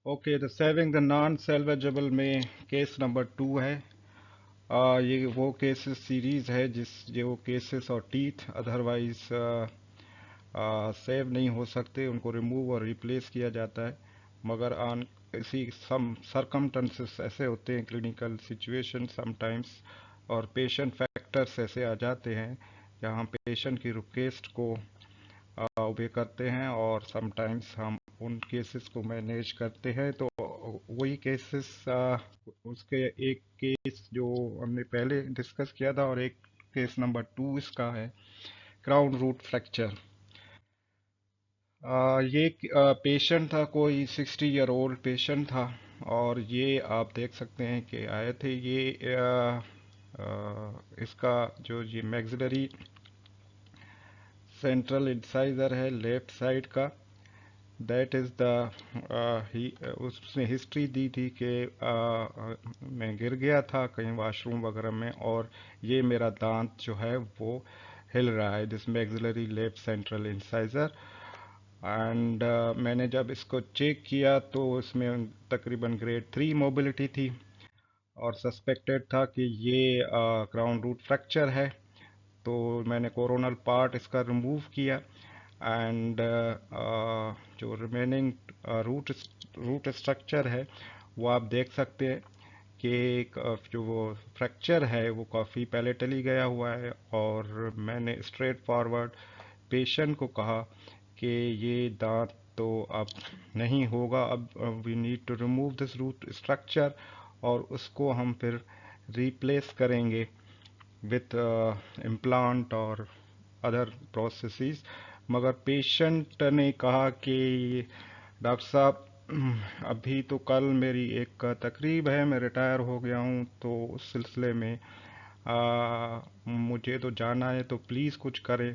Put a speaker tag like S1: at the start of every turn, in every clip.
S1: Okay, the saving the non salvageable में case number 2 है। ये वो केसेस सीरीज है जिस जो केसेस और टीथ अदरवाइज सेव नहीं हो सकते, उनको रिमूव और रिप्लेस किया जाता है। मगर आन इसी सम सरकमटेंसेस ऐसे होते हैं, क्लिनिकल सिचुएशन समटाइम्स और पेशेंट फैक्टर्स ऐसे आ जाते हैं जहाँ पेशेंट की रिक्वेस्ट को ओबे करते हैं और समटाइम्स हम उन केसेस को मैनेज करते हैं। तो वही केसेस, उसके एक केस जो हमने पहले डिस्कस किया था और एक केस नंबर 2 इसका है, क्राउन रूट फ्रैक्चर। ये पेशेंट था, कोई 60 ईयर ओल्ड पेशेंट था। और ये आप देख सकते हैं कि आए थे ये इसका जो ये मैक्सिलरी सेंट्रल इंसाइजर है लेफ्ट साइड का, दैट इज़ द उसने हिस्ट्री दी थी कि मैं गिर गया था कहीं वॉशरूम वगैरह में और ये मेरा दांत जो है वो हिल रहा है, this maxillary left central incisor. And मैंने जब इसको चेक किया तो इसमें तकरीबन ग्रेड 3 मोबिलिटी थी और सस्पेक्टेड था कि ये क्राउन रूट फ्रैक्चर है। तो मैंने कोरोनल पार्ट इसका रिमूव किया एंड जो रिमेनिंग रूट रूट स्ट्रक्चर है वो आप देख सकते हैं कि जो वो फ्रैक्चर है वो काफ़ी पहले टली गया हुआ है। और मैंने स्ट्रेट फॉरवर्ड पेशेंट को कहा कि ये दांत तो अब नहीं होगा, अब we need to remove this root structure और उसको हम फिर रिप्लेस करेंगे विथ इम्प्लांट और अदर प्रोसेसेस। मगर पेशेंट ने कहा कि डॉक्टर साहब, अभी तो कल मेरी एक तकरीब है, मैं रिटायर हो गया हूँ, तो उस सिलसिले में मुझे तो जाना है, तो प्लीज़ कुछ करें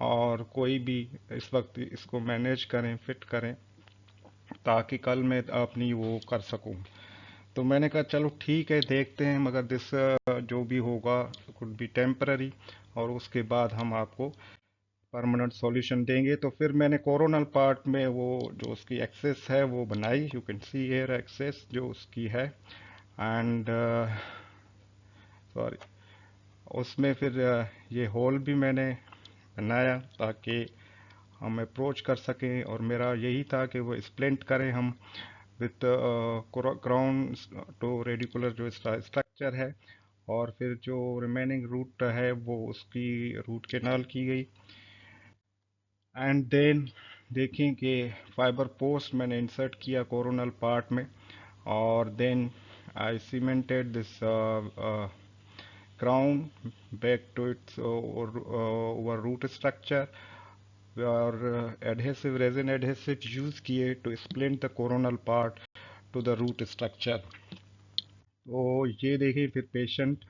S1: और कोई भी इस वक्त इसको मैनेज करें, फिट करें ताकि कल मैं अपनी वो कर सकूं। तो मैंने कहा चलो ठीक है, देखते हैं, मगर दिस जो भी होगा कुड बी टेम्पररी और उसके बाद हम आपको परमानेंट सॉल्यूशन देंगे। तो फिर मैंने कोरोनल पार्ट में वो जो उसकी एक्सेस है वो बनाई, you can see here access जो उसकी है। एंड सॉरी, उसमें फिर ये होल भी मैंने बनाया ताकि हम अप्रोच कर सकें और मेरा यही था कि वो स्प्लिंट करें हम विथ क्राउन टू रेडिकुलर जो स्ट्रक्चर है। और फिर जो रिमेनिंग रूट है वो उसकी रूट केनाल की गई। एंड देन देखें कि फाइबर पोस्ट मैंने इंसर्ट किया कोरोनल पार्ट में और then I cemented this crown back to its over root structure और एडहेसिव रेजिन एडहेसिव यूज किए to splint the coronal part to the root structure. तो ये देखिए फिर patient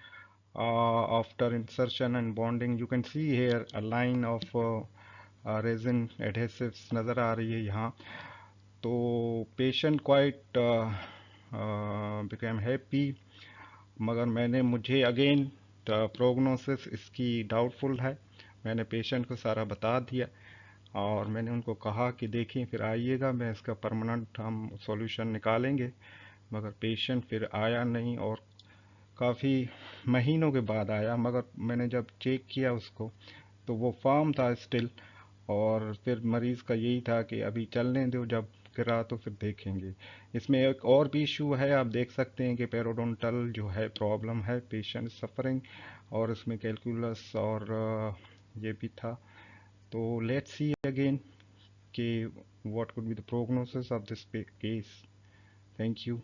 S1: after insertion and bonding, you can see here a line of resin adhesives नज़र आ रही है यहाँ। तो पेशेंट क्वाइट बिकेम हैप्पी। मगर मुझे अगेन प्रोग्नोसिस इसकी डाउटफुल है। मैंने पेशेंट को सारा बता दिया और मैंने उनको कहा कि देखिए फिर आइएगा, मैं इसका परमानेंट हम सॉल्यूशन निकालेंगे। मगर पेशेंट फिर आया नहीं और काफ़ी महीनों के बाद आया। मगर मैंने जब चेक किया उसको तो वो फॉर्म था स्टिल। और फिर मरीज़ का यही था कि अभी चलने दो, जब गिरा तो फिर देखेंगे। इसमें एक और भी इशू है, आप देख सकते हैं कि पेरोडोंटल जो है प्रॉब्लम है, पेशेंट सफरिंग, और इसमें कैलकुलस और ये भी था। तो लेट्स सी अगेन कि what could be the prognosis of this case. Thank you.